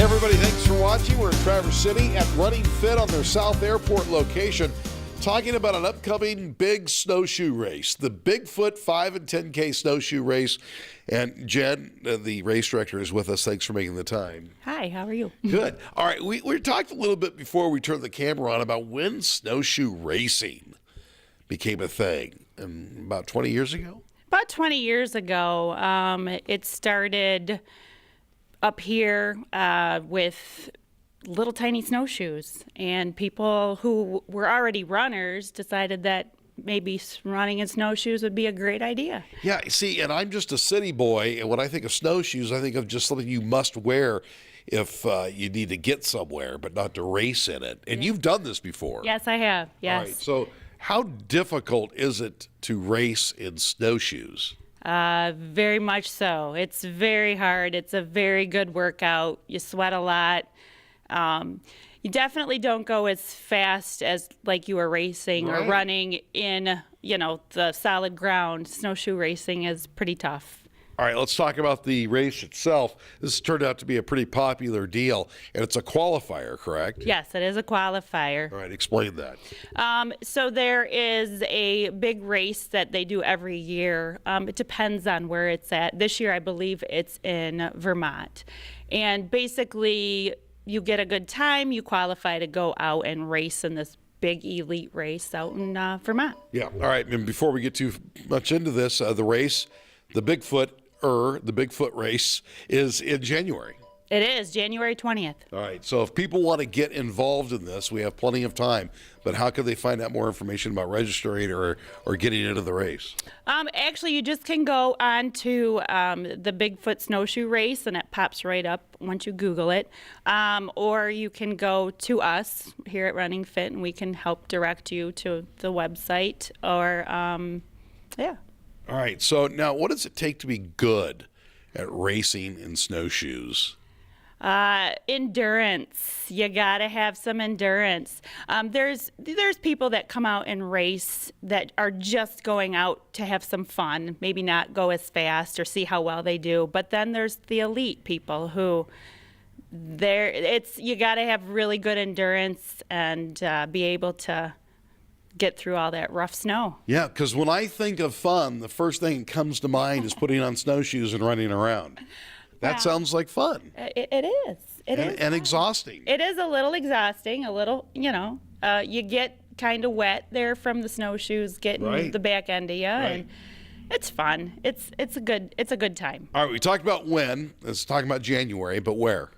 Everybody, thanks for watching. We're in Traverse City at Running Fit on their South Airport location, talking about an upcoming big snowshoe race, the Bigfoot 5 and 10K snowshoe race. And Jen, the race director, is with us. Thanks for making the time. Hi, how are you? Good. All right, we talked a little bit before we turned the camera on about when snowshoe racing became a thing, and about 20 years ago? About 20 years ago, it started up here with little tiny snowshoes, and people who were already runners decided that maybe running in snowshoes would be a great idea. Yeah, see, and I'm just a city boy, and when I think of snowshoes, I think of just something you must wear if you need to get somewhere, but not to race in it. And you've done this before. Yes, I have. Yes. All right, so how difficult is it to race in snowshoes? Very much so. It's very hard. It's a very good workout. You sweat a lot. You definitely don't go as fast as like you were racing or running in, the solid ground. Snowshoe racing is pretty tough. All right, let's talk about the race itself. This turned out to be a pretty popular deal, and it's a qualifier, correct? Yes, it is a qualifier. All right, explain that. So there is a big race that they do every year. It depends on where it's at. This year, I believe it's in Vermont. And basically, you get a good time, you qualify to go out and race in this big elite race out in Vermont. Yeah, all right, and before we get too much into this, the race, the Bigfoot Race is in January. It is January 20th. All right. So if people want to get involved in this, we have plenty of time. But how can they find out more information about registering or getting into the race? Actually, you just can go on to the Bigfoot Snowshoe Race, and it pops right up once you Google it. Or you can go to us here at Running Fit, and we can help direct you to the website. Or, yeah. All right. So now, what does it take to be good at racing in snowshoes? Endurance. You gotta have some endurance. There's people that come out and race that are just going out to have some fun, maybe not go as fast or see how well they do. But then there's the elite people who you gotta have really good endurance and be able to get through all that rough snow. Yeah, because when I think of fun, the first thing that comes to mind is putting on snowshoes and running around. That sounds like fun. It is. It is. And exhausting. It is a little exhausting, you get kind of wet there from the snowshoes getting the back end of you, and it's fun. It's a good time. All right, we talked about when. Let's talk about January, but where?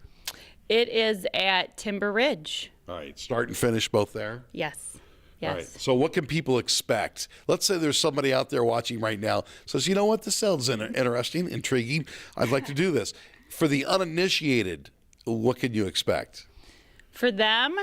It is at Timber Ridge. All right, start and finish both there? Yes. Yes. All right. So what can people expect? Let's say there's somebody out there watching right now says, you know what, this sounds interesting, intriguing. I'd like to do this. For the uninitiated, what can you expect? For them,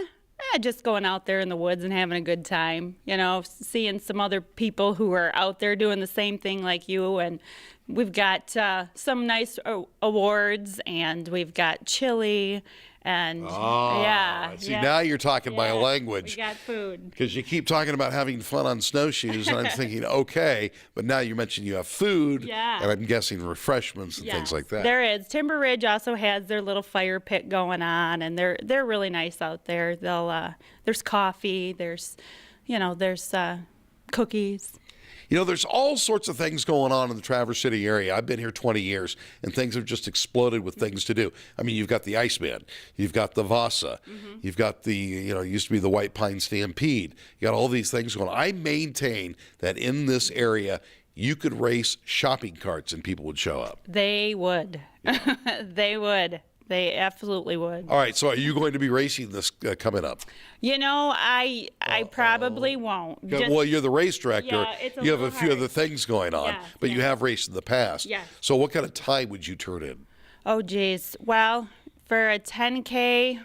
just going out there in the woods and having a good time. Seeing some other people who are out there doing the same thing like you. And we've got some nice awards, and we've got chili. And now you're talking my language. We got food. Because you keep talking about having fun on snowshoes, and I'm thinking, okay, but now you mentioned you have food, and I'm guessing refreshments and things like that. There is. Timber Ridge also has their little fire pit going on, and they're really nice out there. There's coffee, there's cookies. There's all sorts of things going on in the Traverse City area. I've been here 20 years, and things have just exploded with things to do. I mean, you've got the Iceman, you've got the Vasa, you've got the, it used to be the White Pine Stampede. You got all these things going on. I maintain that in this area, you could race shopping carts and people would show up. They would. They would. They absolutely would. All right, so are you going to be racing this coming up? I probably won't. Well, you're the race director. Yeah, it's you have a little few hard. other things going on, but you have raced in the past. Yes. So what kind of time would you turn in? Oh, geez. Well, for a 10K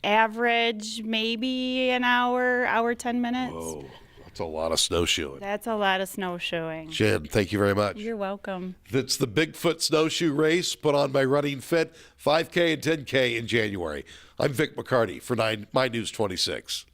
average, maybe an hour, 10 minutes. Whoa. That's a lot of snowshoeing. That's a lot of snowshoeing. Jen, thank you very much. You're welcome. It's the Bigfoot Snowshoe Race put on by Running Fit, 5K and 10K in January. I'm Vic McCarty for My News 26.